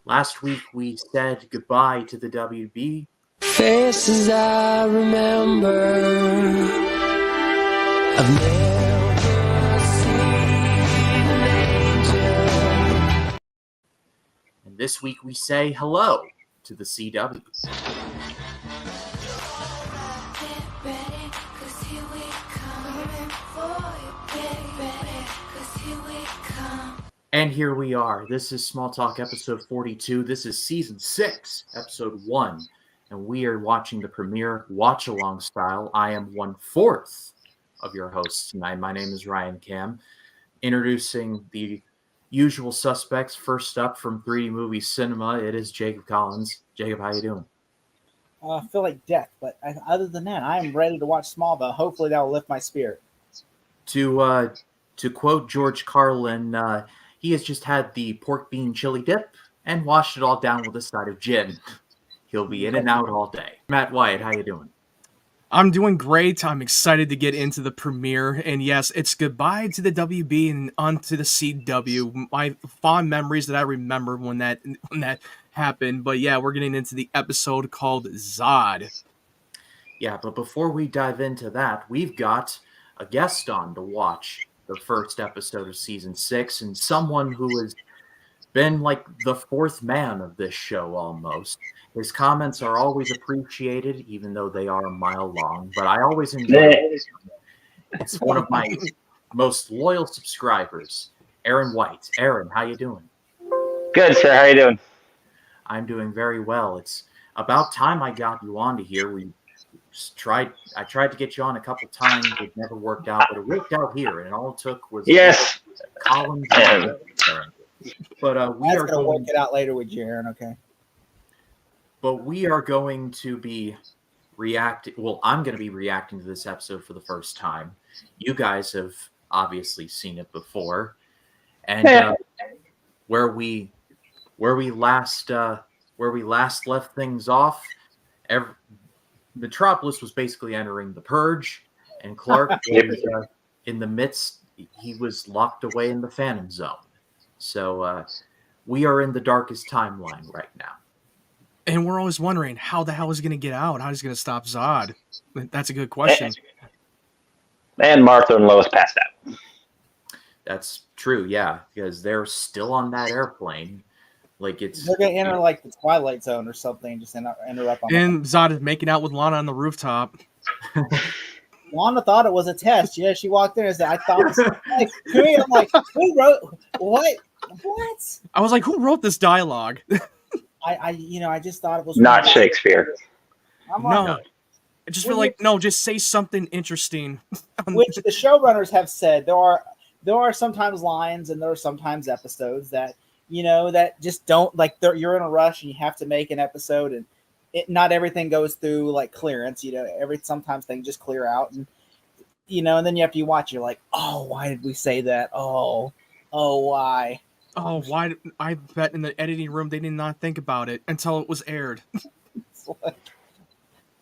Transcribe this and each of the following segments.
Last week we said goodbye to the WB. Faces I remember, I've never seen an angel. And this week we say hello to the CW. And here we are. This is Smalltalk episode 42. This is season 6, episode 1. And we are watching the premiere watch-along style. I am 1/4 of your hosts tonight. My name is Ryan Cam. Introducing the usual suspects. First up from 3D Movie Cinema, it is Jacob Collins. Jacob, how you doing? I feel like death, but other than that, I am ready to watch Smallville. Hopefully that will lift my spirit. To quote George Carlin, he has just had the pork bean chili dip and washed it all down with a side of gin. He'll be in and out all day. Matt Wyatt, how you doing? I'm doing great. I'm excited to get into the premiere. And yes, it's goodbye to the WB and onto the CW. My fond memories that I remember when that happened. But yeah, we're getting into the episode called Zod. Yeah, but before we dive into that, we've got a guest on to watch the first episode of season 6, and someone who has been like the fourth man of this show almost. His comments are always appreciated, even though they are a mile long, but I always enjoy it. It's one of my most loyal subscribers, Aaron White. Aaron, how you doing? Good, sir. How you doing? I'm doing very well. It's about time I got you onto here. I tried to get you on a couple times. It never worked out, but it worked out here, and all it took was Collins. But we That's are going to work it out later with you, Aaron, okay? But we are going to be reacting. Well, I'm going to be reacting to this episode for the first time. You guys have obviously seen it before, and where we last left things off, Metropolis was basically entering the purge, and Clark was in the midst. He was locked away in the Phantom Zone. So we are in the darkest timeline right now. And we're always wondering how the hell is he going to get out? How is he going to stop Zod? That's a good question. And Martha and Lois passed out. That's true, yeah, because they're still on that airplane. Like they're going to enter like the Twilight Zone or something, just enter up on. And Zod is making out with Lana on the rooftop. Lana thought it was a test. Yeah, she walked in and said, "I thought it was like to me." I'm like, "Who wrote what? What?" I was like, "Who wrote this dialogue?" I just thought it was not Shakespeare. No, I just feel like no, just say something interesting. Which the showrunners have said there are sometimes lines and there are sometimes episodes that that just don't like. You're in a rush and you have to make an episode and. Not everything goes through like clearance, sometimes things just clear out and and then after you watch, you're like, oh, why did we say that? Oh, why? Oh, why? I bet in the editing room they did not think about it until it was aired.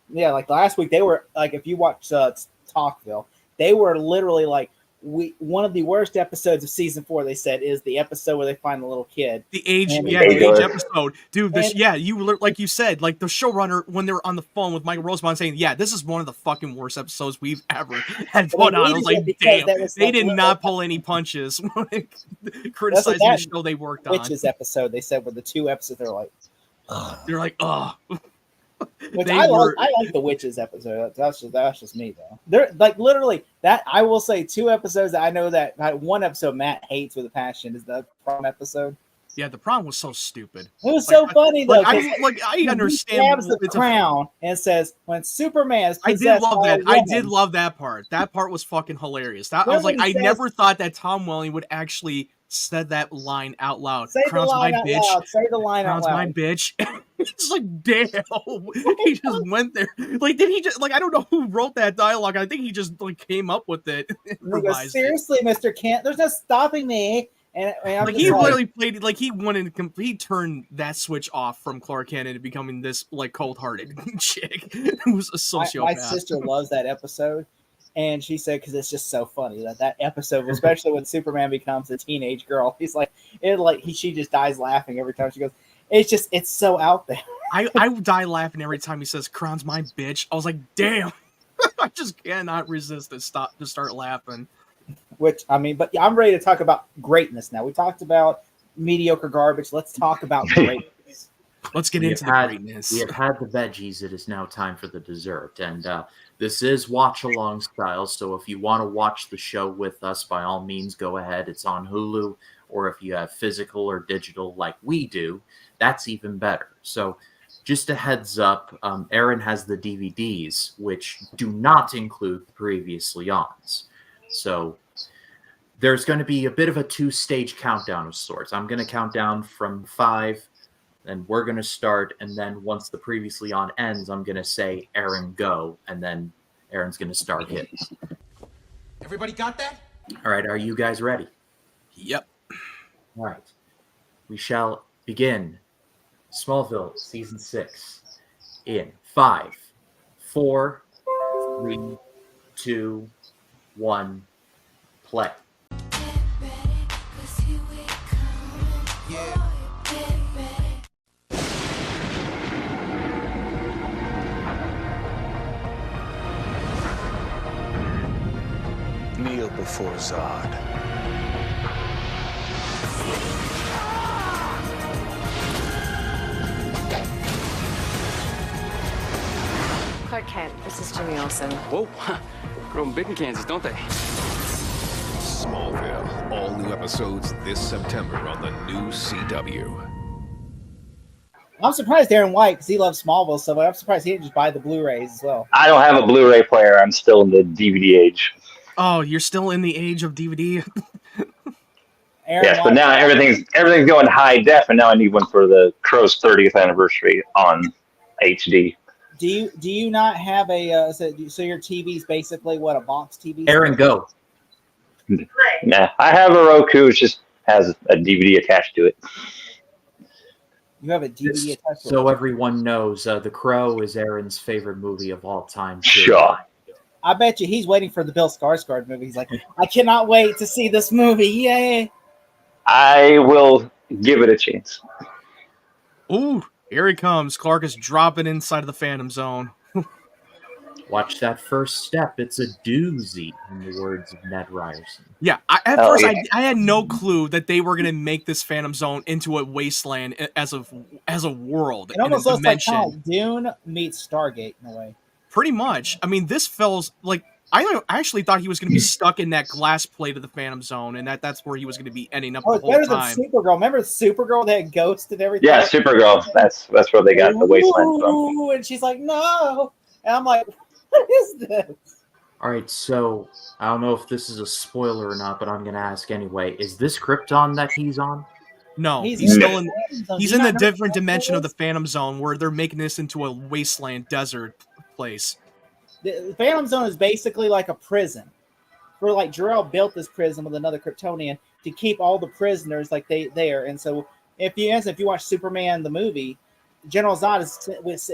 Yeah, like last week they were like, if you watch Talkville, they were literally like, one of the worst episodes of season 4, they said, is the episode where they find the little kid. The age episode, dude. Like you said, like the showrunner when they were on the phone with Michael Rosenbaum saying, "Yeah, this is one of the fucking worst episodes we've ever had put on." I was like, "Damn, they did not pull any punches." Criticizing the show they worked on. Witches episode, they said, were the 2 episodes. They're like, they're like, oh. Which I like the witches episode. That's just me though. They're like literally that. I will say 2 episodes that I know that one episode Matt hates with a passion is the prom episode. Yeah, the prom was so stupid. It was so funny though. I understand. He grabs the crown and says, "When Superman is possessed." I did love that. I did love that part. That part was fucking hilarious. I was like, I never thought that Tom Welling would actually said that line out loud. Say the line out loud. Say the line out loud. My bitch. It's like, damn. He just went there. Like, did he just like? I don't know who wrote that dialogue. I think he just like came up with it. Seriously, Mr. Kent, there's no stopping me. And like he literally played like he wanted to he turned that switch off from Clark Kent into becoming this like cold-hearted chick who was a sociopath. My sister loves that episode, and she said because it's just so funny that episode, especially when Superman becomes a teenage girl, he's like she just dies laughing every time she goes. it's so out there. I die laughing every time he says "Crown's mine, bitch." I was like, damn. I just cannot resist to start laughing. Which I mean, but yeah, I'm ready to talk about greatness now. We talked about mediocre garbage. Let's talk about greatness. Let's get into the greatness. We have had the veggies. It is now time for the dessert, and this is watch along style. So if you want to watch the show with us, by all means, go ahead. It's on Hulu, or if you have physical or digital like we do, that's even better. So just a heads up, Aaron has the DVDs, which do not include the previously ons. So there's going to be a bit of a two-stage countdown of sorts. I'm going to count down from 5, and we're going to start, and then once the previously on ends, I'm going to say, Aaron, go, and then Aaron's going to start his. Everybody got that? All right, are you guys ready? Yep. All right. We shall begin Smallville Season 6 in 5, 4, 3, 2, 1, play. Kneel before Zod. Clark Kent, this is Jimmy Olsen. Whoa, growing big in Kansas, don't they? Smallville. All new episodes this September on the new CW. I'm surprised Aaron White, because he loves Smallville so much. I'm surprised he didn't just buy the Blu-rays as well. I don't have a Blu-ray player. I'm still in the DVD age. Oh, you're still in the age of DVD? Aaron Yes, White, but now everything's going high def, and now I need one for the Crow's 30th anniversary on HD. Do you not have a so your TV's basically what, a box TV? Aaron, go. Nah, I have a Roku. It just has a DVD attached to it. You have a DVD attached to it. So everyone knows, The Crow is Aaron's favorite movie of all time. Too. Sure. I bet you he's waiting for the Bill Skarsgård movie. He's like, I cannot wait to see this movie. Yay! I will give it a chance. Ooh, here he comes. Clark is dropping inside of the Phantom Zone. Watch that first step. It's a doozy, in the words of Ned Ryerson. Yeah, at first I had no clue that they were going to make this Phantom Zone into a wasteland as a world. It almost looks like dimension. kind of Dune meets Stargate in a way. Pretty much. I mean, this feels like I actually thought he was going to be stuck in that glass plate of the Phantom Zone, and that's where he was going to be ending up the it's whole better time. than Supergirl. Remember Supergirl? They had ghosts and everything. Yeah, Supergirl. That's where they got the wasteland from. Ooh, and she's like, no. And I'm like, what is this? All right, so I don't know if this is a spoiler or not, but I'm going to ask anyway. Is this Krypton that he's on? No, He's still in in. He's in the different dimension of the Phantom Zone where they're making this into a wasteland desert place. The Phantom Zone is basically like a prison. Where like Jor-El built this prison with another Kryptonian to keep all the prisoners like they there. And so if you watch Superman the movie, General Zod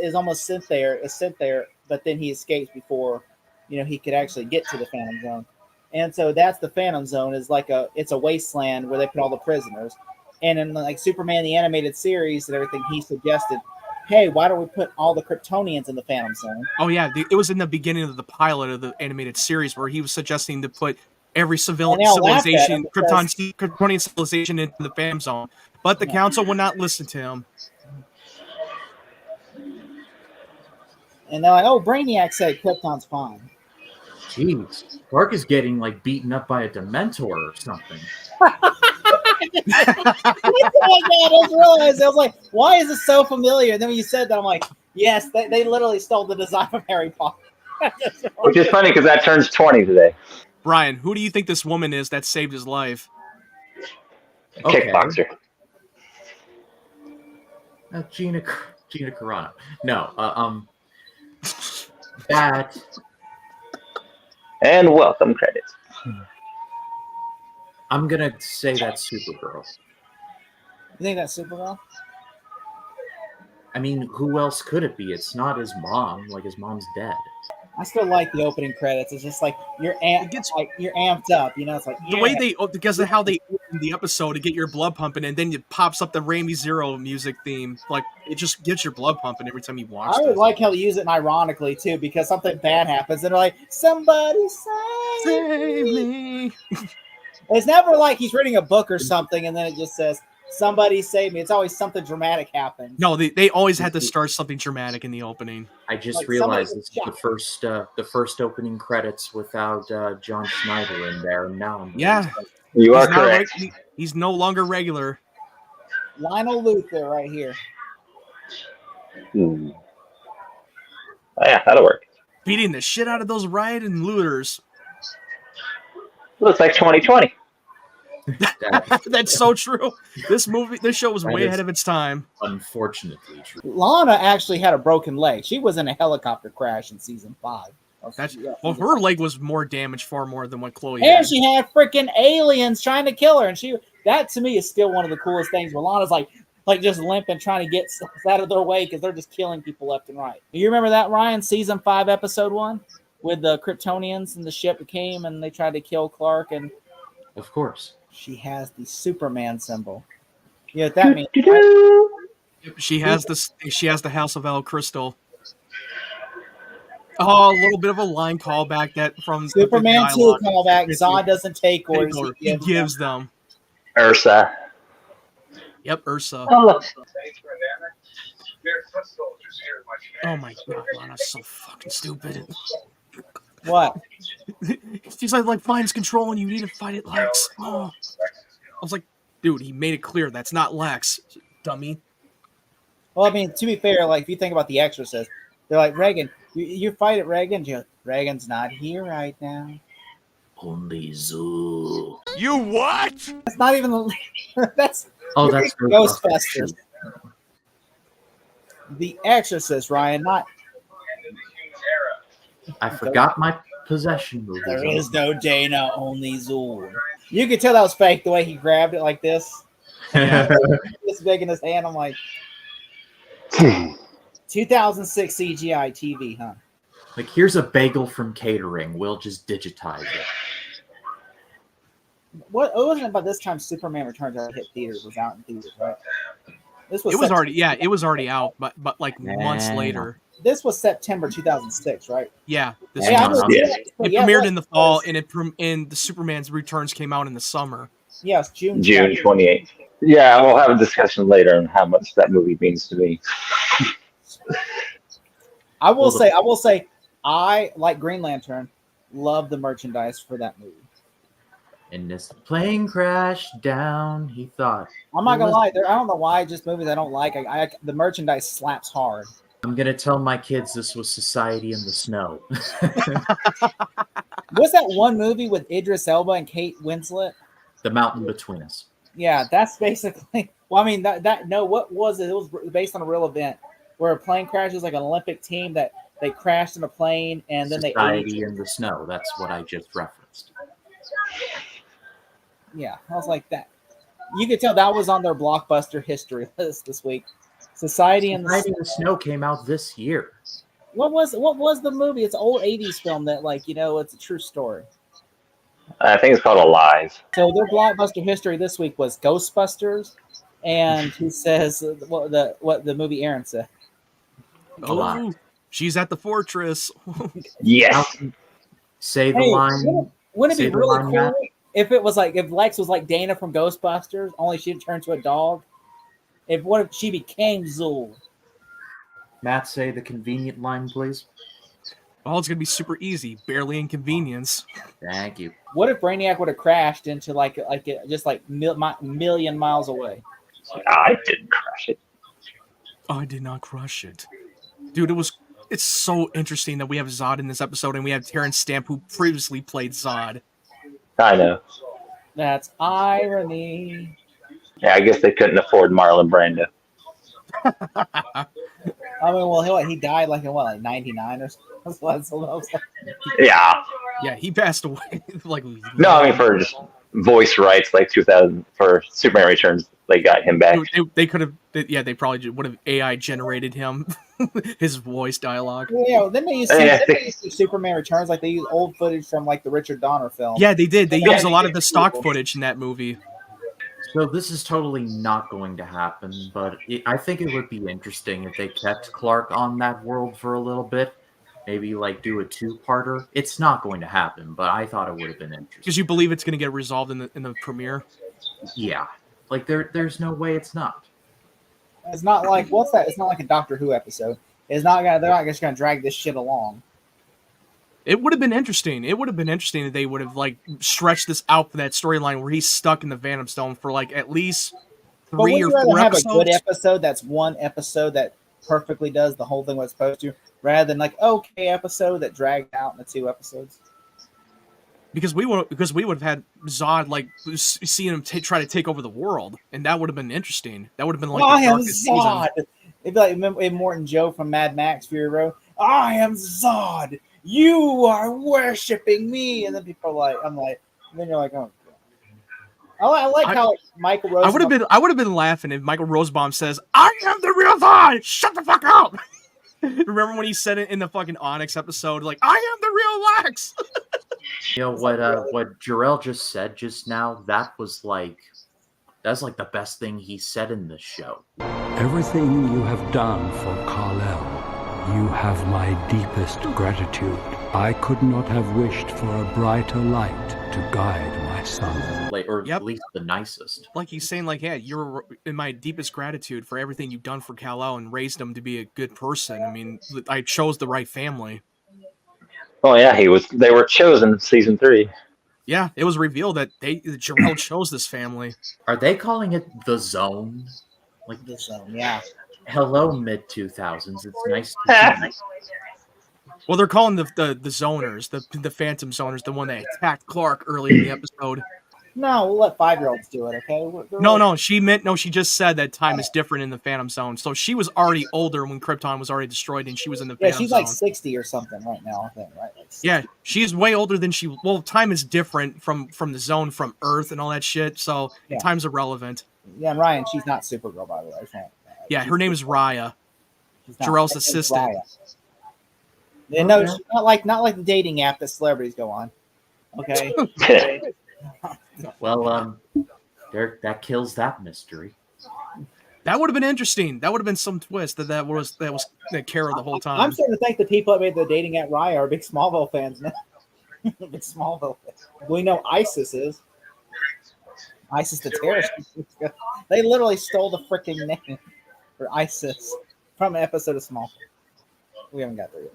is almost sent there, but then he escapes before he could actually get to the Phantom Zone. And so that's the Phantom Zone, is like it's a wasteland where they put all the prisoners. And in like Superman the animated series and everything, he suggested, hey, why don't we put all the Kryptonians in the Phantom Zone? Oh yeah, it was in the beginning of the pilot of the animated series where he was suggesting to put every civilization, Kryptonian civilization into the Phantom Zone, but the council would not listen to him. And they're like, oh, Brainiac said Krypton's fine. Jeez, Clark is getting like beaten up by a Dementor or something. I just realized, I was like, why is this so familiar? And then when you said that, I'm like, yes, they literally stole the design from Harry Potter. Which is funny because that turns 20 today. Brian, who do you think this woman is that saved his life? Kickboxer. Gina Carano. No, that. And welcome credits. I'm gonna say that's Supergirl. You think that's Supergirl? I mean, who else could it be? It's not his mom. Like, his mom's dead. I still like the opening credits. It's just like you're amped up. It's like the way they, because of how they in the episode to get your blood pumping, and then it pops up the Raimi Zero music theme. Like, it just gets your blood pumping every time you watch I would this. like how they use it ironically too, because something bad happens and they're like, "Somebody save me." It's never like he's reading a book or something, and then it just says, "Somebody save me." It's always something dramatic happens. No, they always had to start something dramatic in the opening. I just Like, realized somebody it's gets the first opening credits without John Schneider in there, and now I'm You are He's not correct. he's no longer regular. Lionel Luther right here. Oh, yeah, that'll work. Beating the shit out of those rioting looters. Looks like 2020. That's so true. This show was That way is- ahead of its time. Unfortunately true. Lana actually had a broken leg. She was in a helicopter crash in season 5. Well, her leg was more damaged, far more than what Chloe And had. she had freaking aliens trying to kill her, and that to me is still one of the coolest things. Where Lana's like just limping, trying to get stuff out of their way because they're just killing people left and right. You remember that, Ryan? Season 5, episode 1, with the Kryptonians and the ship came and they tried to kill Clark, and Of course. she has the Superman symbol. You know what that means? She has the House of El Crystal. Oh, a little bit of a line callback that from Superman 2 dialogue. callback. Zod doesn't take orders. He gives them. Ursa. Yep, Ursa. Oh, look. Oh my god, Lana's so fucking stupid. What? She's like finds control and you need to fight it, Lex. Oh. I was like, dude, he made it clear that's not Lex, dummy. Well, I mean, to be fair, like if you think about The Exorcist, they're like, Reagan, you fight at Reagan. You're like, Reagan's not here right now. Only Zoo. You what? That's not even the. that's Ghostbusters. The Exorcist, Ryan. Not. I forgot my possession movies. There is no Dana, only Zool. You could tell that was fake the way he grabbed it like this. This big in his hand. I'm like, 2006 CGI TV, huh? Like, here's a bagel from catering. We'll just digitize it. What? It wasn't about this time Superman Returns already hit theaters. Was out in theaters, right? This was. It was already out, but like months later. This was September 2006, right? Yeah, It premiered in the fall, and the Superman's Returns came out in the summer. Yes, June 28th. Yeah, we'll have a discussion later on how much that movie means to me. I will say, I like Green Lantern. Love the merchandise for that movie. And this plane crashed down. He thought. I'm not gonna lie. I don't know why. Just movies I don't like. The merchandise slaps hard. I'm gonna tell my kids this was Society in the Snow. What's that one movie with Idris Elba and Kate Winslet? The Mountain Between Us. Yeah, that's basically. Well, I mean, what was it? It was based on a real event where a plane crashes, like an Olympic team that they crashed in a plane and then Society in the Snow. That's what I just referenced. Yeah, I was like that. You could tell that was on their blockbuster history list this week. Society in the Snow came out this year. What was the movie? It's an old 80s film that, like, it's a true story. I think it's called Alive. So their blockbuster history this week was Ghostbusters, and he says what the movie Aaron said. Oh, she's at the fortress. Yes. Say the line. Wouldn't it be really cool Matt? if it was like if Lex was like Dana from Ghostbusters, only she'd turn to a dog? What if she became Zool? Matt, say the convenient line, please. Oh, it's gonna be super easy. Barely inconvenience. Thank you. What if Brainiac would have crashed into just million miles away? I didn't crash it. I did not crush it, dude. It's so interesting that we have Zod in this episode, and we have Terrence Stamp, who previously played Zod. I know. That's irony. Yeah, I guess they couldn't afford Marlon Brando. I mean, well, he died like in 99 or something. Yeah. Yeah, he passed away. No, I mean for just voice rights, like 2000 for Superman Returns, they got him back. They could have. Yeah, they probably would have AI generated him, his voice dialogue. Yeah, then they used to Superman Returns, like they use old footage from like the Richard Donner film. Yeah, they did. They used a lot of the stock footage in that movie. So this is totally not going to happen, but I think it would be interesting if they kept Clark on that world for a little bit. Maybe like do a two-parter. It's not going to happen, but I thought it would have been interesting. Because you believe it's going to get resolved in the premiere? Yeah. Like there's no way it's not. It's not like what's that? It's not like a Doctor Who episode. It's not gonna. They're not just gonna drag this shit along. It would have been interesting. It would have been interesting if they would have like stretched this out for that storyline where he's stuck in the Phantom Stone for like at least 3 or 4 have episodes. A good episode that's one episode that perfectly does the whole thing what it's supposed to, rather than like okay episode that dragged out into 2 episodes. Because we would have had Zod like seeing him try to take over the world, and that would have been interesting. That would have been like I the am darkest Zod. season. It'd be like remember Morton Joe from Mad Max Fury Road. I am Zod. You are worshiping me, and then people are like, I'm like, and then you're like, oh. I like how Michael Rosenbaum. I would have been laughing if Michael Rosenbaum says, "I am the real Zod. Shut the fuck up." Remember when he said it in the fucking Onyx episode, like, "I am the real Lex." You know what Jarrell just said just now? That's like the best thing he said in this show. Everything you have done for Kal-El, you have my deepest gratitude. I could not have wished for a brighter light to guide my son. At least the nicest. Like he's saying, like, yeah, you're in my deepest gratitude for everything you've done for Kal-El and raised him to be a good person. I mean, I chose the right family. Oh yeah, they were chosen season 3. Yeah, it was revealed that Jarrell chose this family. Are they calling it the Zone? Like the Zone, yeah. Hello, mid-2000s. It's nice to see you. Well, they're calling the Zoners, the Phantom Zoners, the one that attacked Clark early in the episode. No, we'll let 5-year-olds do it, okay? She just said that time is different in the Phantom Zone. So she was already older when Krypton was already destroyed, and she was in the Phantom Zone. Yeah, she's like 60 or something right now, I think, right? Yeah, she's way older than time is different from the Zone, from Earth, and all that shit, so time's irrelevant. Yeah, and Ryan, she's not Supergirl, by the way. Yeah, her name is Raya. Jarrell's assistant. Yeah, no, she's not like the dating app that celebrities go on. Okay. Well, that kills that mystery. That would have been interesting. That would have been some twist that was Kara the whole time. I'm starting to think the people that made the dating app Raya are big Smallville fans now. Big Smallville fans. We know ISIS is. ISIS the terrorist. They literally stole the freaking name for ISIS from an episode of Smallville. We haven't got there yet.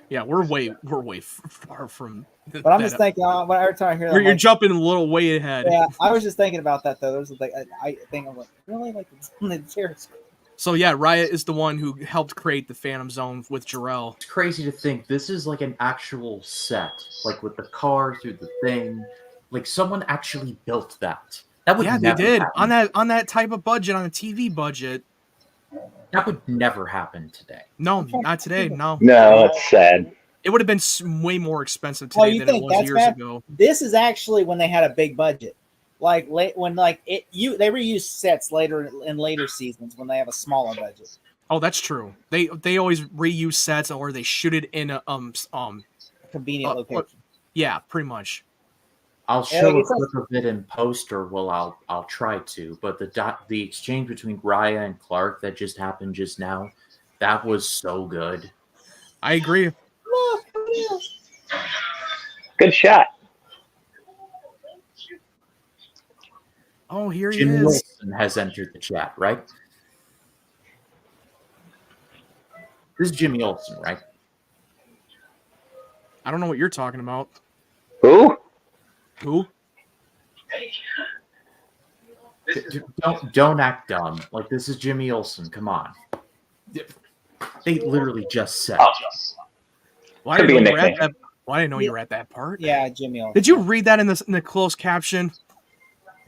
Yeah, we're way far from. But I'm just thinking, every time I hear that, you're jumping a little way ahead. Yeah, I was just thinking about that though. There's like I think I'm like really like the terrorist. So yeah, Raya is the one who helped create the Phantom Zone with Jarrell. It's crazy to think this is like an actual set, like with the car through the thing. Like someone actually built that. That would they did on that type of budget, on a TV budget. That would never happen today. No, not today. No, that's sad. It would have been way more expensive today than it was years ago. This is actually when they had a big budget, like they reuse sets later in later seasons when they have a smaller budget. Oh, that's true. They always reuse sets or they shoot it in a convenient location. Yeah, pretty much. I'll show a clip of it in post, or I'll try to. But the exchange between Raya and Clark that just happened just now, that was so good. I agree. Good shot. Oh, here Jim he is. Wilson has entered the chat, right? This is Jimmy Olsen, right? I don't know what you're talking about. Who? Don't act dumb. Like, this is Jimmy Olsen. Come on. They literally just said. Well, I didn't know you were at that part. Yeah, Jimmy Olsen. Did you read that in the closed caption?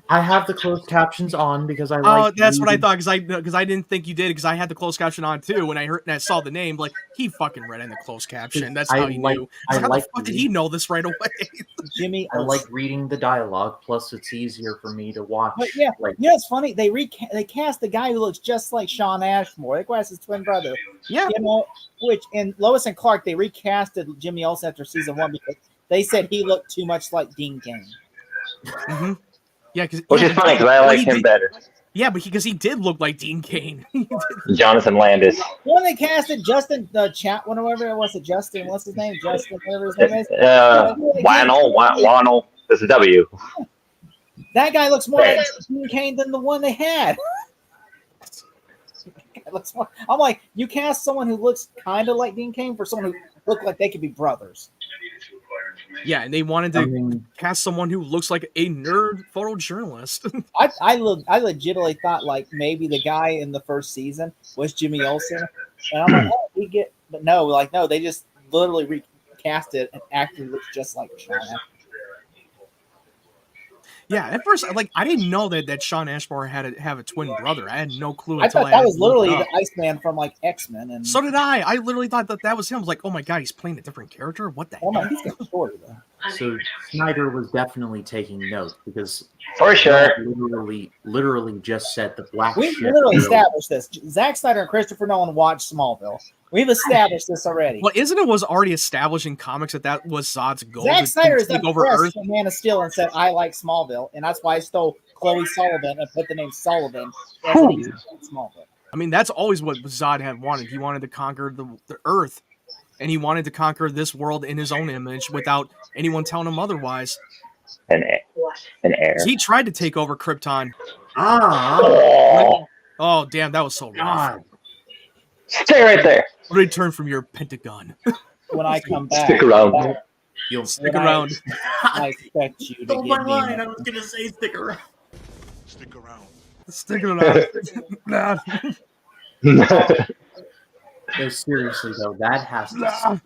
I have the closed captions on because I like. Oh, that's what I thought because I didn't think you did because I had the closed caption on too. When I saw the name, like he fucking read in the closed caption. That's how he knew. How the fuck did he know this right away? Jimmy, I like reading the dialogue. Plus, it's easier for me to watch. But yeah, it's funny. They cast the guy who looks just like Shawn Ashmore. They cast his twin brother. Yeah, which in Lois and Clark they recasted Jimmy Olsen after season 1 because they said he looked too much like Dean Cain. Mm-hmm. Yeah, because which is funny because I like him better. Yeah, but because he did look like Dean Cain. Jonathan Landis. When they casted Justin Chat, whatever it was, Justin, what's his name? Justin, whatever his name is. Wannell. This is W. That guy looks more like Dean Cain than the one they had. I'm like, you cast someone who looks kind of like Dean Cain for someone who looked like they could be brothers. Yeah, and they wanted to cast someone who looks like a nerd photojournalist. I legitimately thought like maybe the guy in the first season was Jimmy Olsen, and I'm like, oh, but no, they just literally recasted an actor who looks just like Sean. Yeah, at first, I didn't know that Sean Ashmore had to have a twin brother. I had no clue. I thought that was literally the Iceman from X-Men. And so did I. I literally thought that was him. I was like, oh my god, he's playing a different character. What the hell? He's got a story though. So Snyder was definitely taking notes because for sure, literally just said the black. We literally established this. Zack Snyder and Christopher Nolan watched Smallville. We've established this already. Well, isn't it was already established in comics that was Zod's goal? Zack Snyder is take over Earth. Man of Steel and said, "I like Smallville," and that's why I stole Chloe Sullivan and put the name Sullivan as Smallville. I mean, that's always what Zod had wanted. He wanted to conquer the Earth, and he wanted to conquer this world in his own image without anyone telling him otherwise. An heir. He tried to take over Krypton. Oh, damn, that was so rough. Stay right there. Return from your Pentagon. When I come back, stick around. You'll stick around. I expect you to give me. I was gonna say stick around. Stick around. Stick around. No, seriously though, that has to stop.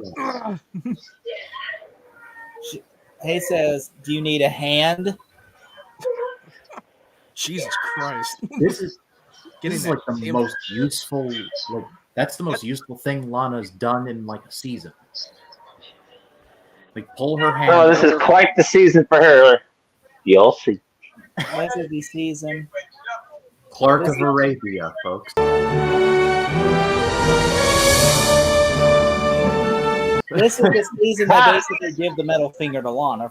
He says, "Do you need a hand?" Jesus Christ! This is like the most useful. That's the most useful thing Lana's done in a season. Pull her hand. Oh, this is quite the season for her. You'll see. This is the season. Clark of Arabia, folks. This is the season that basically give the middle finger to Lana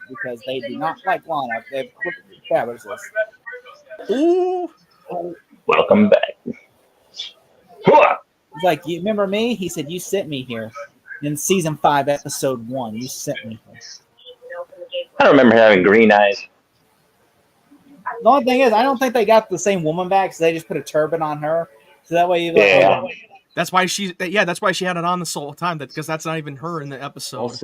because they do not like Lana. They've established this. Ooh. Welcome back. He's like, you remember me? He said, you sent me here. In season 5, episode 1, you sent me here. I don't remember having green eyes. The only thing is, I don't think they got the same woman back, so they just put a turban on her. So that way you That's why she had it on this whole time. Because that's not even her in the episode.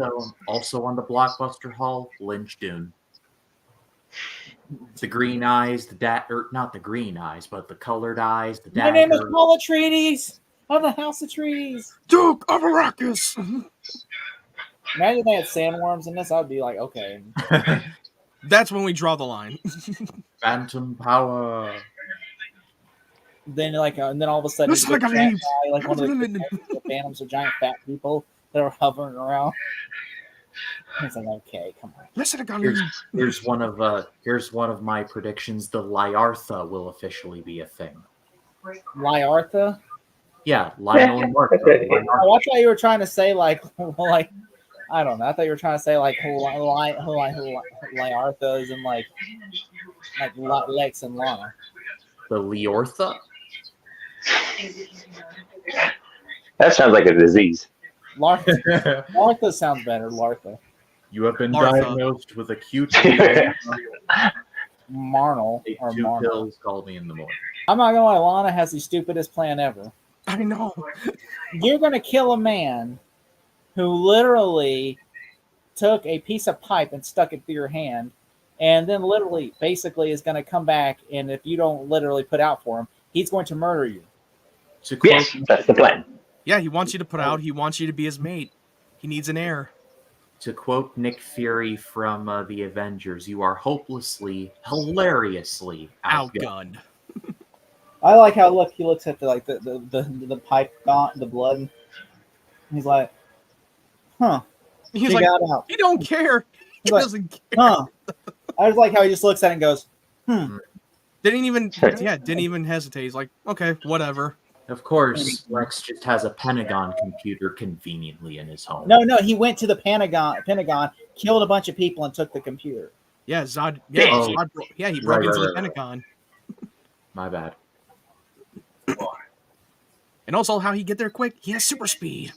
Also on the Blockbuster Hall, Lynch Dune. The green eyes, not the green eyes, but the colored eyes, the dagger. My name is Paul Atreides of the House of Trees. Duke of Arrakis. Imagine they had sandworms in this. I would be like, okay. That's when we draw the line. Phantom power. Then and then all of a sudden, Listen, one of the phantoms are giant fat people that are hovering around. It's like, okay, come on. Listen, here's one of my predictions. The Lyartha will officially be a thing. Lyartha? Yeah, Lionel and Mark. I thought you were trying to say I don't know. I thought you were trying to say Lyartha is in like Lex and Lana. The Lyartha? That sounds like a disease. Lartha sounds better. Lartha. You have been diagnosed with acute Marnell or 2 Marnell. pills. Call me in the morning. I'm not gonna lie. Lana has the stupidest plan ever. I know. You're gonna kill a man who literally took a piece of pipe and stuck it through your hand, and then literally, basically, is gonna come back, and if you don't literally put out for him, he's going to murder you. Yes, that's the plan. Yeah, he wants you to put out. He wants you to be his mate. He needs an heir. To quote Nick Fury from the Avengers, you are hopelessly, hilariously outgunned. I like how he looks at the pipe, the blood. He's like, huh. He's like, he don't care. He doesn't care. Huh. I just like how he just looks at it and goes, Didn't even hesitate. He's like, okay, whatever. Of course, Lex just has a Pentagon computer conveniently in his home. No, he went to the Pentagon, killed a bunch of people, and took the computer. Yeah, Zod. Yeah, Oh. Zod. Yeah, he broke Right, into right, the right, right. Pentagon. My bad. And also, how he get there quick? He has super speed.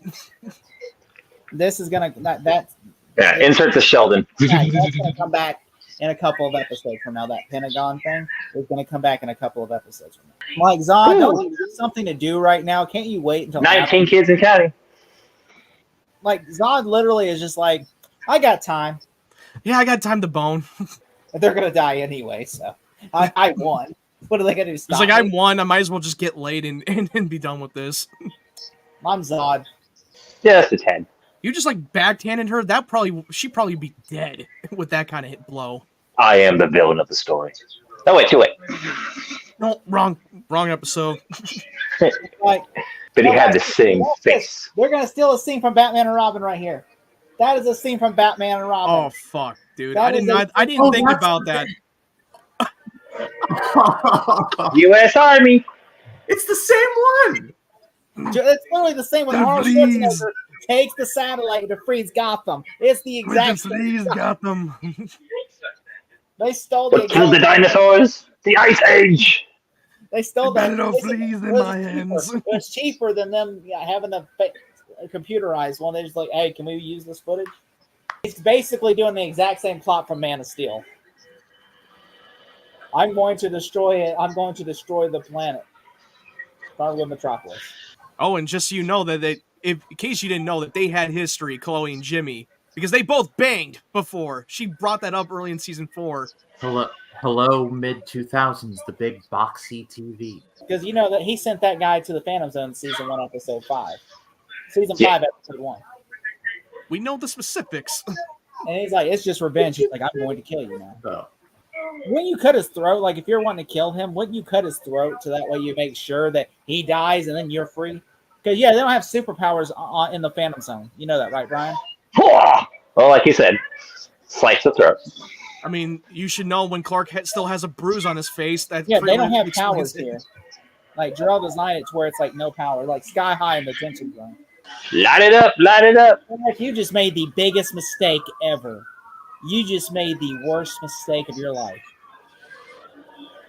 This is gonna that's Yeah, insert the Sheldon. yeah, that's gonna come back in a couple of episodes from now. That Pentagon thing is gonna come back in a couple of episodes from now. Like Zod, don't you have something to do right now? Can't you wait until 19 kids and counting. Like Zod literally is just like, I got time. Yeah, I got time to bone. They're gonna die anyway, so I won. What are they gonna do? It's like I won. I might as well just get laid and be done with this. I'm Zod. Just a 10. You just like backhanded her. She'd probably be dead with that kind of hit blow. I am the villain of the story. Oh wait, too late. No, wrong episode. Like, But he had the same face. They're gonna steal a scene from Batman and Robin right here. That is a scene from Batman and Robin. Oh fuck, dude! That I didn't think about that. U.S. Army. It's the same one. It's literally the same when Arnold Schwarzenegger takes the satellite to freeze Gotham. It's the exact same. Please, Gotham. They stole What killed the dinosaurs? The Ice Age. They stole that. Fleas in my hands. It was cheaper than them having a computerized one. They just like, hey, can we use this footage? It's basically doing the exact same plot from Man of Steel. I'm going to destroy it. I'm going to destroy the planet. Start with Metropolis. Oh, and just so you know that in case you didn't know that they had history, Chloe and Jimmy, because they both banged before. She brought that up early in season 4. Hello, mid 2000s, the big boxy TV. Because you know that he sent that guy to the Phantom Zone season 1, episode 5. Season 5, episode 1. We know the specifics. And he's like, it's just revenge. He's like, I'm going to kill you now. Oh. Wouldn't you cut his throat? Like, if you're wanting to kill him, wouldn't you cut his throat so that way you make sure that he dies and then you're free? Because, yeah, they don't have superpowers in the Phantom Zone. You know that, right, Brian? Well, like you said, slice the throat. I mean, you should know when Clark still has a bruise on his face. That yeah, they don't have powers here. Like, Jarrell designed it to where it's like no power, like sky high in the tension zone. Light it up, light it up. Like, you just made the biggest mistake ever. You just made the worst mistake of your life.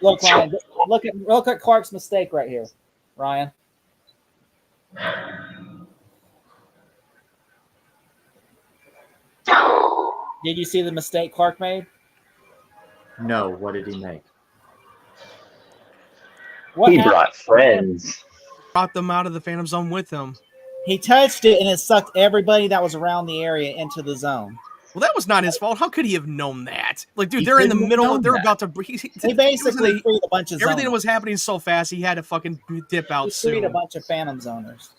Look, Ryan, look at Clark's mistake right here, Ryan. Did you see the mistake Clark made? No, what did he make? He brought friends. Brought them out of the Phantom Zone with him. He touched it and it sucked everybody that was around the area into the zone. Well, that was not his fault. How could he have known that? Like, dude, they're in the middle. They're about to. He basically freed a bunch of everything zoners. was happening so fast. He had to fucking dip out He soon. freed a bunch of Phantom Zoners.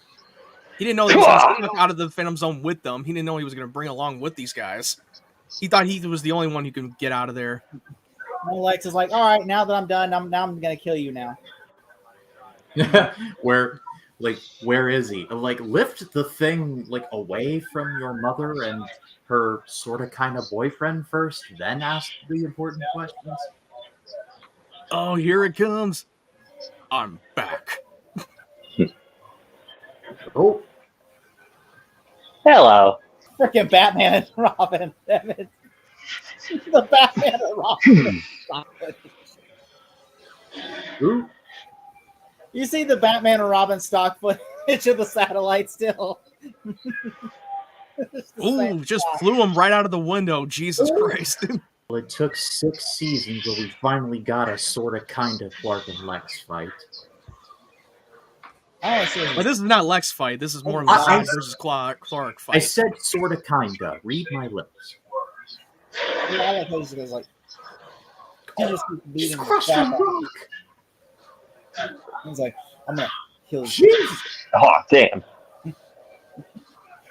He didn't know he was going to sneak out of the Phantom Zone with them. He didn't know he was going to bring along with these guys. He thought he was the only one who could get out of there. And Lex is like, all right, now that I'm done, I'm going to kill you now. Where is he? Like, lift the thing like away from your mother and her sort of kind of boyfriend first, then ask the important questions. Oh, here it comes. I'm back. Oh. Hello. Freaking Batman and Robin. Damn it. The Batman and Robin. Ooh. You see the Batman and Robin stock footage of the satellite still. Ooh, just flew him right out of the window. Jesus Christ. Well, it took 6 seasons, but we finally got a sort of kind of Clark and Lex fight. But this is not Lex fight. This is more of a Zod versus Clark fight. I said sort of kinda. Read my lips. Yeah, I like how he's like, he just keeps beating the Crush the crap out of him. rock. He's like, I'm gonna kill you. Jesus. Oh, damn.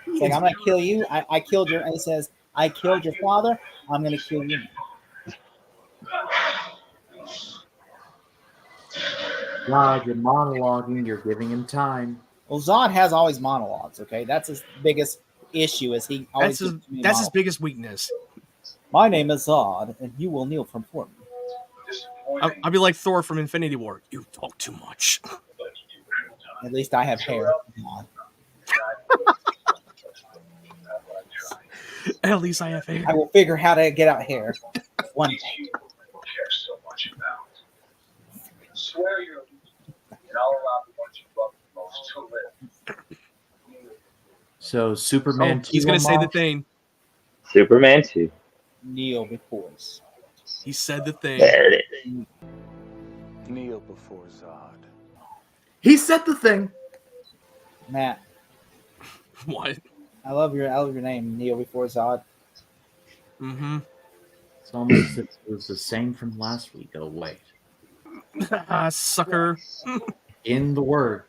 He's like, I'm gonna kill you. I killed your. And he says, I killed your father. I'm gonna kill you. God, you're monologuing. You're giving him time. Well, Zod has always monologues. Okay, that's his biggest issue. Is he always that's his biggest weakness. My name is Zod, and you will kneel before me. I'll be like Thor from Infinity War. You talk too much. At least I have hair. At least I have hair. I will figure how to get out hair. One day. Swear you're and I'll allow the ones you love the most to live. So Superman 2. He's gonna say the thing. Superman 2. Kneel before us. He said the thing. There it is. Kneel before Zod. He said the thing. Matt, What? I love your name. Kneel before Zod. Mm-hmm. It's almost as if it was the same from last week. Oh wait. Sucker. In the word.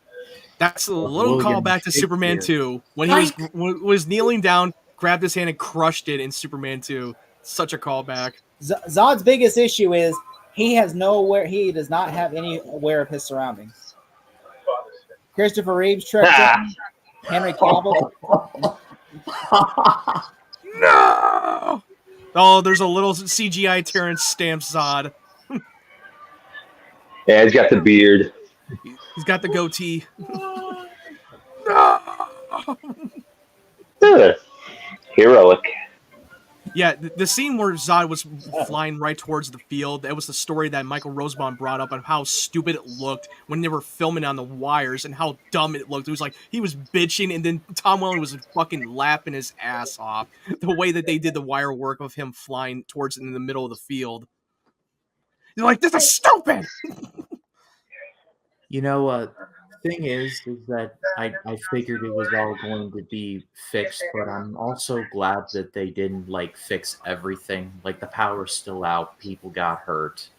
That's a little William callback to Superman Shakespeare. 2 when he was kneeling down, grabbed his hand and crushed it in Superman 2. Such a callback. Zod's biggest issue is he does not have any aware of his surroundings. Christopher Reeve's tripped him. Henry Cavill. No. Oh, there's a little CGI Terrence Stamp Zod. Yeah, he's got the beard. He's got the goatee. Heroic. Yeah, the scene where Zod was flying right towards the field, that was the story that Michael Rosenbaum brought up on how stupid it looked when they were filming on the wires and how dumb it looked. It was like he was bitching and then Tom Welling was fucking laughing his ass off. The way that they did the wire work of him flying towards in the middle of the field. They're like, this is stupid! You know, thing is that I figured it was all going to be fixed, but I'm also glad that they didn't like fix everything. Like the power's still out, people got hurt.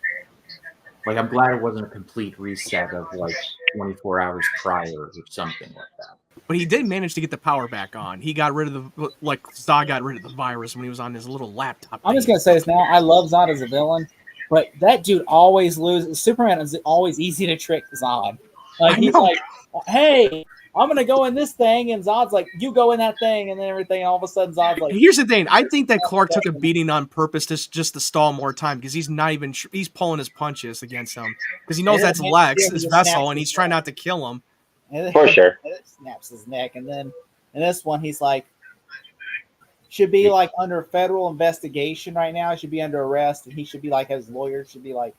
Like I'm glad it wasn't a complete reset of like 24 hours prior or something like that. But he did manage to get the power back on. He got rid of Zod got rid of the virus when he was on his little laptop. I'm just gonna say this now. I love Zod as a villain, but that dude always loses. Superman is always easy to trick Zod. Like he's like, hey, I'm gonna go in this thing, and Zod's like, you go in that thing, and then everything. And all of a sudden, Zod's like, here's the thing. I think that Clark took a beating on purpose just to stall more time because he's not even he's pulling his punches against him because he knows that's Lex, his vessel, and he's trying not to kill him. For sure. It snaps his neck, and then in this one, he's like, should be like under federal investigation right now. He should be under arrest, and he should be like his lawyer should be like.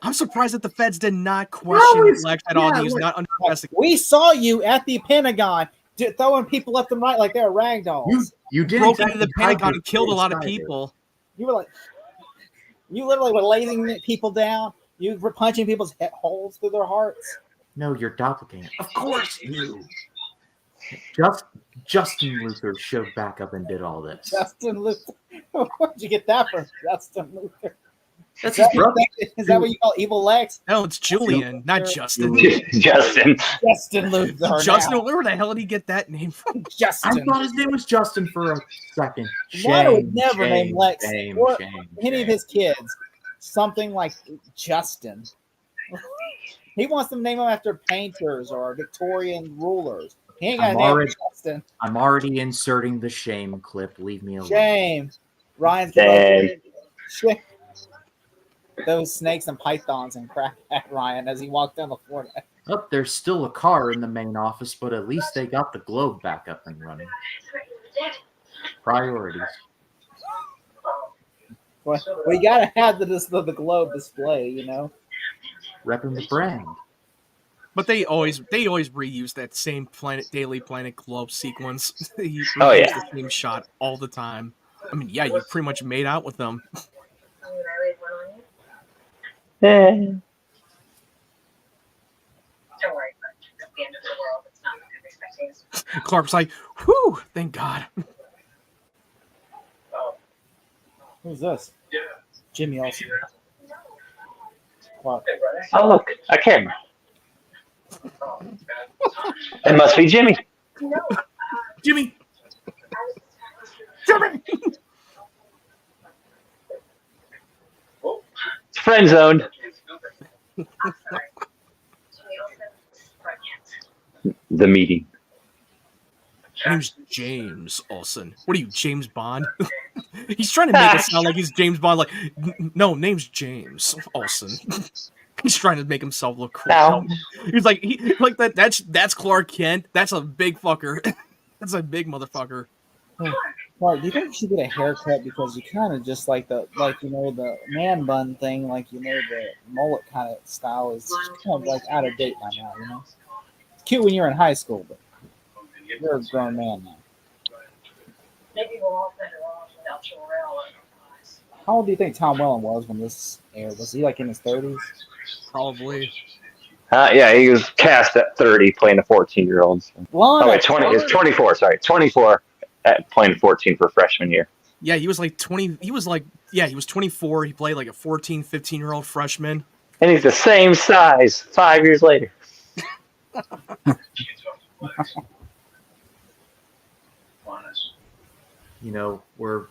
I'm surprised that the feds did not question Lex at all. He was not under investigation. We saw you at the Pentagon throwing people left and right like they're ragdolls. You did broke into the Pentagon and killed a lot of people. You were like, you literally were laying people down. You were punching people's holes through their hearts. No, you're doppelganger. Of course you. Justin Luther showed back up and did all this. Justin Luther. Where'd you get that from? Justin Luther. That's his brother. Is that what you call Evil Lex? No, it's Julian, not Justin. Justin. Justin Luther. Justin, where the hell did he get that name from? Justin. I thought his name was Justin for a second. Why would never name Lex or any of his kids something like Justin? He wants them to name them after painters or Victorian rulers. He ain't got a name Justin. I'm already inserting the shame clip. Leave me alone. Shame. Ryan's shame. Those snakes and pythons and crack at Ryan as he walked down the floor. Oh, there's still a car in the main office, but at least they got the globe back up and running. Priorities. Well, you gotta have the globe display, you know. Repping the brand. But they always reuse that same Daily Planet globe sequence. They reuse the same shot all the time. I mean, yeah, you pretty much made out with them. Don't worry, it's the end of the world. It's not what I'm expecting. Clark's like, whew, thank God. Who's this? Yeah. Jimmy Olsen. Wow. Oh, look, a camera. It must be Jimmy. Jimmy. Friend zoned. The meeting. Name's James Olsen. What are you, James Bond? He's trying to make it sound like he's James Bond. Like, no, name's James Olsen. He's trying to make himself look cool. No. He's like, that's Clark Kent. That's a big fucker. That's a big motherfucker. Mark, do you think you should get a haircut because you kind of just like the man bun thing, the mullet kind of style is kind of like out of date by now. It's cute when you're in high school, but you're a grown man now. Maybe we'll all better off without Jor-El. How old do you think Tom Welling was when this aired? Was he like in his 30s? Probably. Yeah, he was cast at 30 playing a 14-year-old. Well, oh, wait, 20. It's 24. Sorry, 24 at playing 14 for freshman year. Yeah, he was like 20. He was 24. He played like a 14, 15-year-old freshman. And he's the same size 5 years later. We're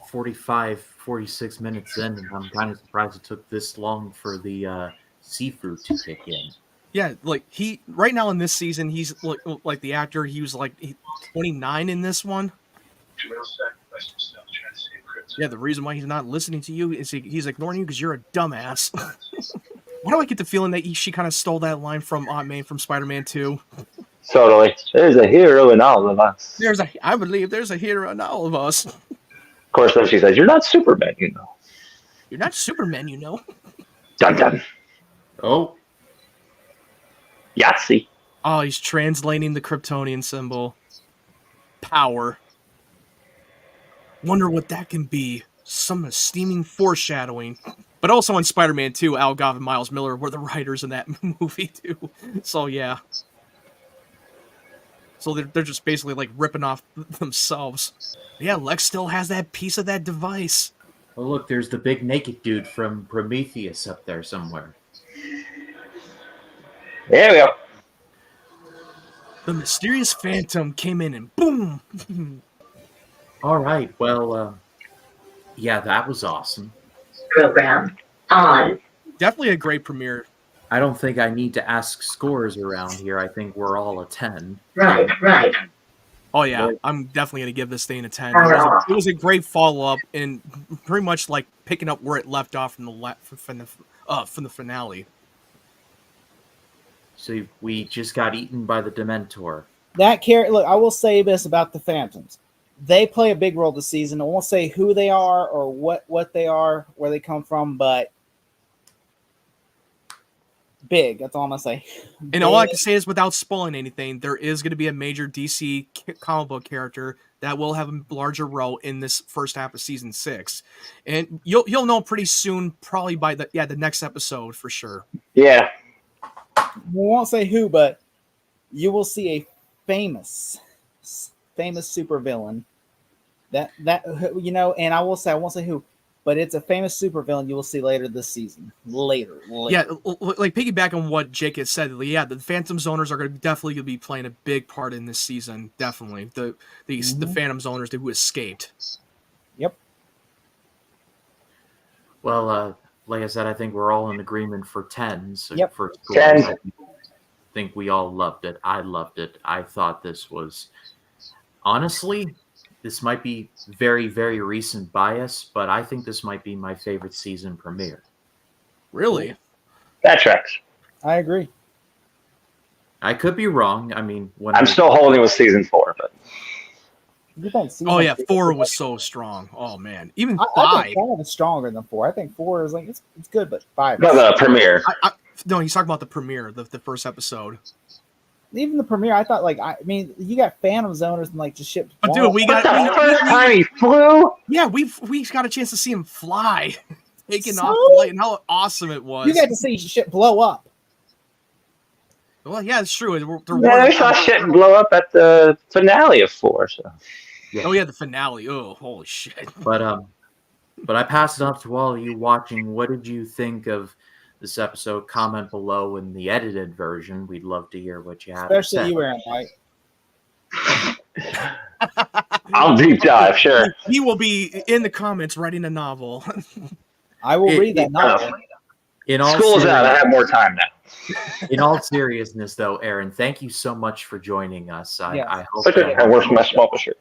45, 46 minutes in, and I'm kind of surprised it took this long for the seafood to kick in. Yeah, like right now in this season, he's like the actor. He was like 29 in this one. Yeah, the reason why he's not listening to you is he's ignoring you because you're a dumbass. Why do I get the feeling that she kind of stole that line from Aunt May from Spider-Man 2? Totally. There's a hero in all of us. I believe there's a hero in all of us. Of course, then she says, "You're not Superman, you know." You're not Superman, you know. Dun dun. Oh. Yahtzee. Oh, he's translating the Kryptonian symbol. Power. Wonder what that can be. Some steaming foreshadowing. But also in Spider-Man 2, Al Goff and Miles Miller were the writers in that movie too. So yeah. So they're just basically like ripping off themselves. Yeah, Lex still has that piece of that device. Oh look, there's the big naked dude from Prometheus up there somewhere. There we go. The mysterious Phantom came in and boom! All right, well, yeah, that was awesome. Program on. Definitely a great premiere. I don't think I need to ask scores around here. I think we're all a 10. Right. Oh yeah, I'm definitely gonna give this thing a 10. It was a great follow-up and pretty much like picking up where it left off from the finale. So we just got eaten by the Dementor. Look, I will say this about the Phantoms. They play a big role this season. I won't say who they are or what they are, where they come from, but big. That's all I'm going to say. And all I can say is without spoiling anything, there is going to be a major DC comic book character that will have a larger role in this first half of season 6. And you'll know pretty soon, probably by the next episode for sure. Yeah. We won't say who, but you will see a famous supervillain. That and I won't say who, but it's a famous supervillain you will see later this season. Later. Yeah, like piggyback on what Jake has said. Yeah, the Phantom Zoners are definitely going to be playing a big part in this season. Definitely the Phantom Zoners who escaped. Yep. Well, like I said, I think we're all in agreement for 10s. Yep. For scores. 10. I think we all loved it. I loved it. I thought this was, honestly, this might be very, very recent bias, but I think this might be my favorite season premiere. Really? That tracks. I agree. I could be wrong. I mean, I'm still holding with season 4, but. Oh yeah, 4 was so strong. Oh man, even 5. I think 5 is stronger than 4. I think 4 is like it's good, but 5. No, the premiere. No, he's talking about the premiere, the first episode. Even the premiere, I thought I mean, you got Phantom Zoners and like just shit. But dude, we got the first time he flew. Yeah, we got a chance to see him fly, taking off the light, and how awesome it was. You got to see shit blow up. Well, yeah, it's true. We saw shit blow up at the finale of 4. So. Yeah. Oh yeah, the finale. Oh, holy shit! But I pass it off to all of you watching. What did you think of this episode? Comment below in the edited version. We'd love to hear what you have. Especially you, Aaron White. I'll deep dive, sure. He will be in the comments writing a novel. I will read that novel. School's out. I have more time now. In all seriousness, though, Aaron, thank you so much for joining us. I hope I work for my small shirt.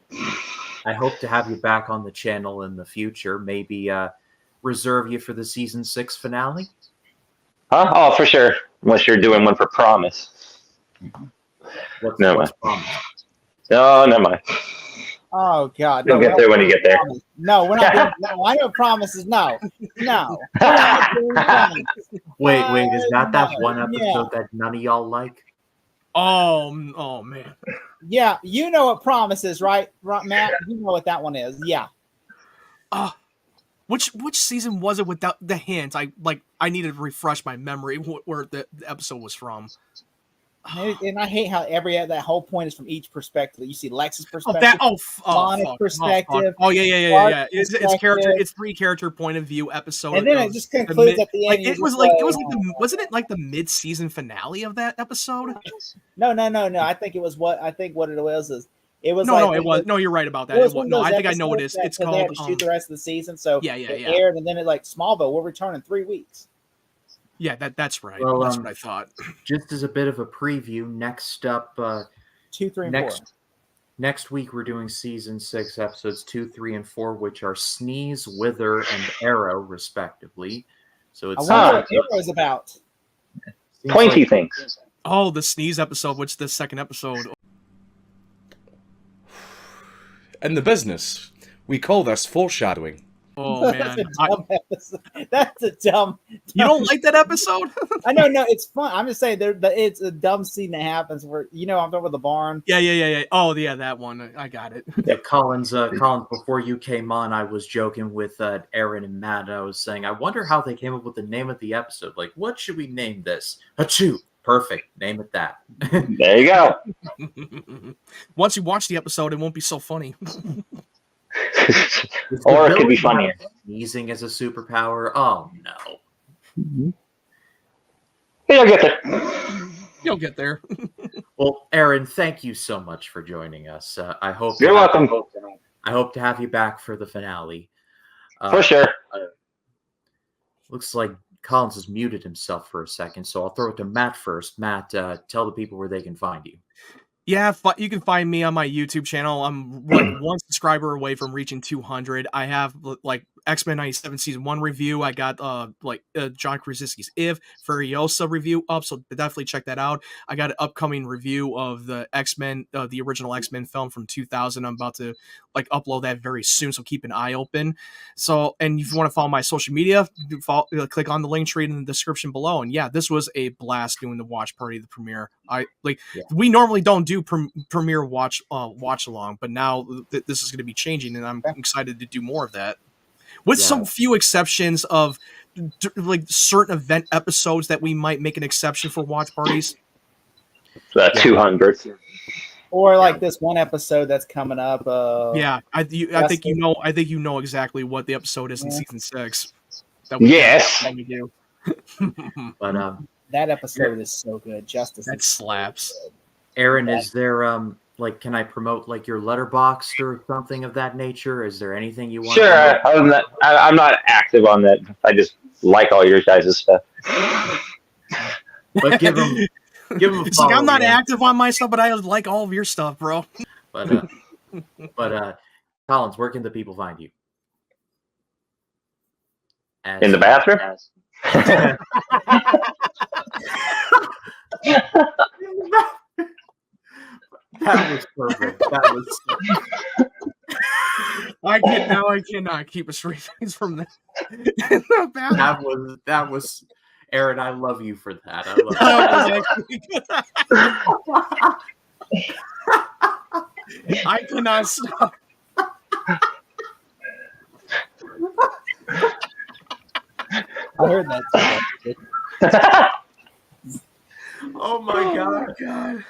I hope to have you back on the channel in the future. Maybe reserve you for the season 6 finale. Huh? Oh, for sure. Unless you're doing one for Promise. What's Never mind. Promise? Oh, never mind. Oh God! You'll get there when you get there. No, we're not doing. No, I know promises. No. We're not doing promises. Wait, is that one episode Yeah. that none of y'all like? Oh man. Yeah, you know what promise is, right, Matt? You know what that one is. Yeah. Which season was it without the hint? I needed to refresh my memory where the episode was from. And I hate how that whole point is from each perspective. You see Lex's perspective, Lana's perspective. Oh yeah. It's 3 character point of view episode, and then it just concludes at the end. Wasn't it like the mid season finale of that episode? No. I think what it was is it was you're right about that. I think I know what it is. It's called they had to shoot the rest of the season, so yeah. aired, and then it like Smallville will return in 3 weeks. Yeah, that's right. Well, that's what I thought. Just as a bit of a preview, next up, 2, 3, and 4. Next week we're doing season 6, episodes 2, 3, and 4, which are Sneeze, Wither, and Arrow, respectively. So it's what Arrow is about. Pointy things. Oh, the Sneeze episode, which is the second episode. In the business, we call this foreshadowing. Oh man, that's a dumb. You don't like that episode? I know, no, it's fun. I'm just saying, it's a dumb scene that happens where I'm talking about the barn. Yeah. Oh yeah, that one. I got it. Yeah, Collins. Before you came on, I was joking with Aaron and Matt. I was saying, I wonder how they came up with the name of the episode. Like, what should we name this? Achoo! Perfect. Name it that. There you go. Once you watch the episode, it won't be so funny. Or it could be funnier. Sneezing as a superpower. Oh no. You'll get there. Well, Aaron, thank you so much for joining us. I hope you're welcome. I hope to have you back for the finale. For sure. Looks like Collins has muted himself for a second, so I'll throw it to Matt first. Matt, tell the people where they can find you. Yeah, you can find me on my YouTube channel. I'm like 1 subscriber away from reaching 200. I have like X-Men 97 season 1 review. I got John Krasinski's If Furiosa review up, so definitely check that out. I got an upcoming review of the X-Men, the original X-Men film from 2000. I'm about to upload that very soon, so keep an eye open. So, and if you want to follow my social media, click on the link tree in the description below. And yeah, this was a blast doing the watch party, the premiere. We normally don't do premiere watch along, but now this is going to be changing, and I'm excited to do more of that. With some few exceptions of certain event episodes that we might make an exception for watch parties. 200. Or this one episode that's coming up. I think you know exactly what the episode is in season 6. Yes. That we do. But that episode is so good. Justice. That slaps. Aaron, is there can I promote your Letterboxd or something of that nature? Is there anything you want? Sure. I'm not active on that. I just like all your guys' stuff. But give them a it's follow. I'm not active on my stuff, but I like all of your stuff, bro. But Collins, where can the people find you? In the bathroom? That was perfect. That was. I cannot keep a straight face from that. That was. Aaron, I love you for that. I cannot stop. I heard that. Oh my god.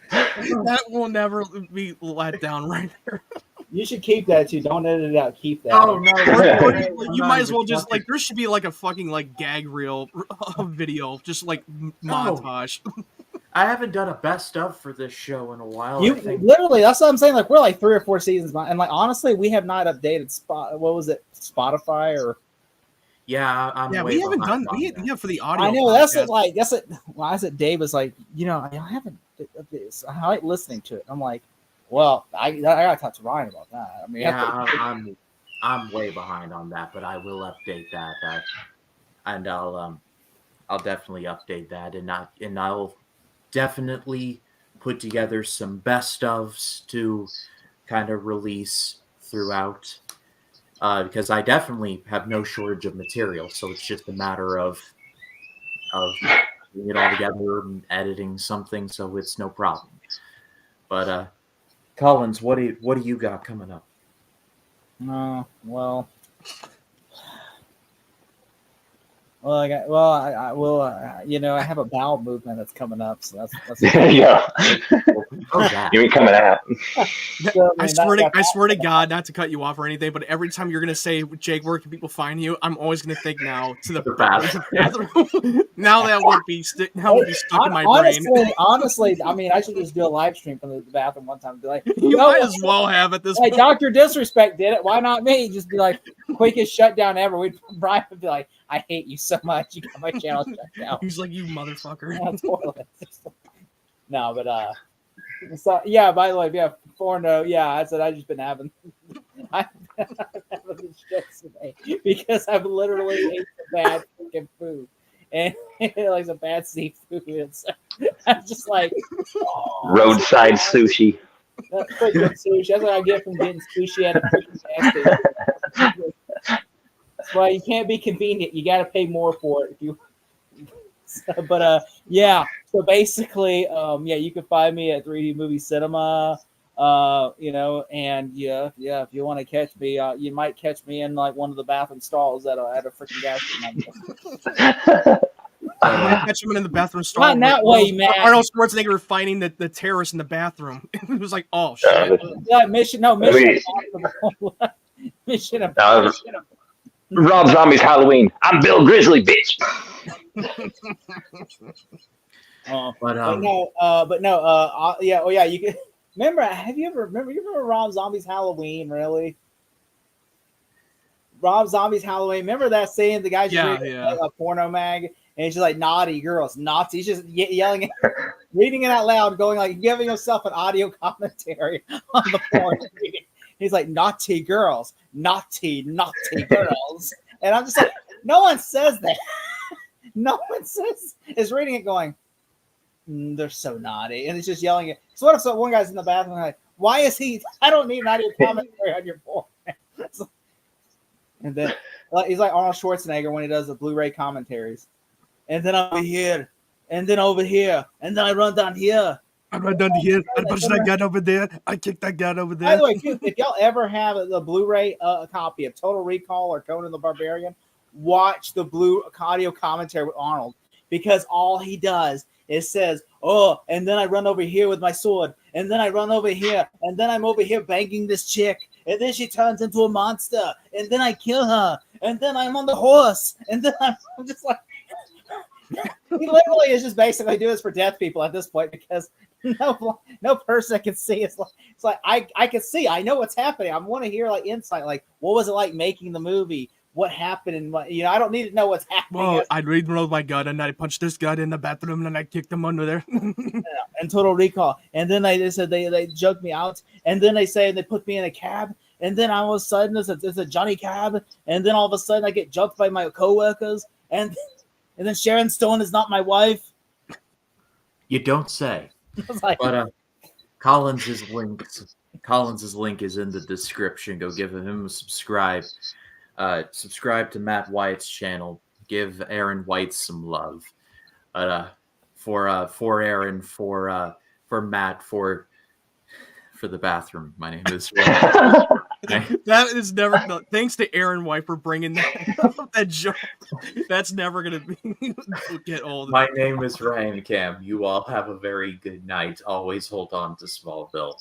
That will never be let down right there. You should keep that too. Don't edit it out. Keep that. Oh no! You might as well just there should be a fucking gag reel video, just montage. I haven't done a best of for this show in a while. Literally, that's what I'm saying. We're 3 or 4 seasons behind, and honestly, we have not updated Spotify or. Yeah, I'm. Yeah, we haven't done. For the audio. I know that's it. That's it. Well, I said Dave was I haven't. I like listening to it. I'm like, well, I gotta talk to Ryan about that. I mean, I'm way behind on that, but I will update that, and I'll definitely update that, and I'll definitely put together some best ofs to kind of release throughout. Because I definitely have no shortage of material, so it's just a matter of putting it all together and editing something, so it's no problem. But Collins, what do you got coming up? Well, I will. I have a bowel movement that's coming up, so that's Yeah. You ain't coming out. So, I swear to God, not to cut you off or anything, but every time you're gonna say, Jake, where can people find you? I'm always gonna think now to the bathroom. Now that would be stuck in my brain. Honestly, I mean, I should just do a live stream from the bathroom one time and be like, you might as well have at this point. Dr. Disrespect did it. Why not me? Just be like, quickest shutdown ever. Brian would be like, I hate you so much. You got my channel shut down. He's like, you motherfucker. No, but so yeah. By the way, yeah, porno. Yeah, I said I just been having. I've been having shits today because I've literally ate some bad fucking food and like some bad seafood. It's I'm just like roadside sushi. That's freaking sushi. That's what I get from getting sushi at a freaking gas station. That's why you can't be convenient. You got to pay more for it if you. Yeah. So basically, you can find me at 3D Movie Cinema. And if you want to catch me, you might catch me in like one of the bathroom stalls at a freaking gas station. Catch him in the bathroom stall. Not in that way, man. Arnold Schwarzenegger fighting the terrorist in the bathroom. It was like, oh shit. Mission Impossible. Mission Impossible. Rob Zombie's Halloween. I'm Bill Grizzly, bitch. You can remember Rob Zombie's Halloween? Really, Rob Zombie's Halloween. Remember that scene? The guy's reading a porno mag, and he's just like naughty girls, naughty. He's just yelling, reading it out loud, going like giving himself an audio commentary on the porn. He's like naughty girls, naughty girls, and I'm just like, no one says that. No one says is reading it going. They're so naughty, and it's just yelling it. So what if one guy's in the bathroom like, why is he? I don't need an audio commentary on your porn. And then he's like Arnold Schwarzenegger when he does the Blu-ray commentaries. And then over here, and then over here, and then I run down here. I run down here. I push that gun over there. I kick that gun over there. By the way, if y'all ever have the Blu-ray copy of Total Recall or Conan the Barbarian, watch the audio commentary with Arnold, because all he does is says, oh, and then I run over here with my sword, and then I run over here, and then I'm over here banging this chick, and then she turns into a monster, and then I kill her, and then I'm on the horse, and then I'm just like, he literally is just basically doing this for deaf people at this point, because no person can see. It's like I can see. I know what's happening. I want to hear like insight, like what was it like making the movie? What happened? And I don't need to know what's happening. Well, I'd reload my gun and I punched this guy in the bathroom and I kicked him under there. And Total Recall. And then they said they jugged me out. And then they say they put me in a cab. And then all of a sudden there's a Johnny cab. And then all of a sudden I get jumped by my coworkers. And then Sharon Stone is not my wife. You don't say. Like, but Collins's link is in the description. Go give him a subscribe. Subscribe to Matt White's channel. Give Aaron White some love. For Aaron, for Matt, for the bathroom. My name is. That is never. No, thanks to Aaron White for bringing that joke. That's never gonna get old. My name is Ryan Cam. You all have a very good night. Always hold on to Smallville.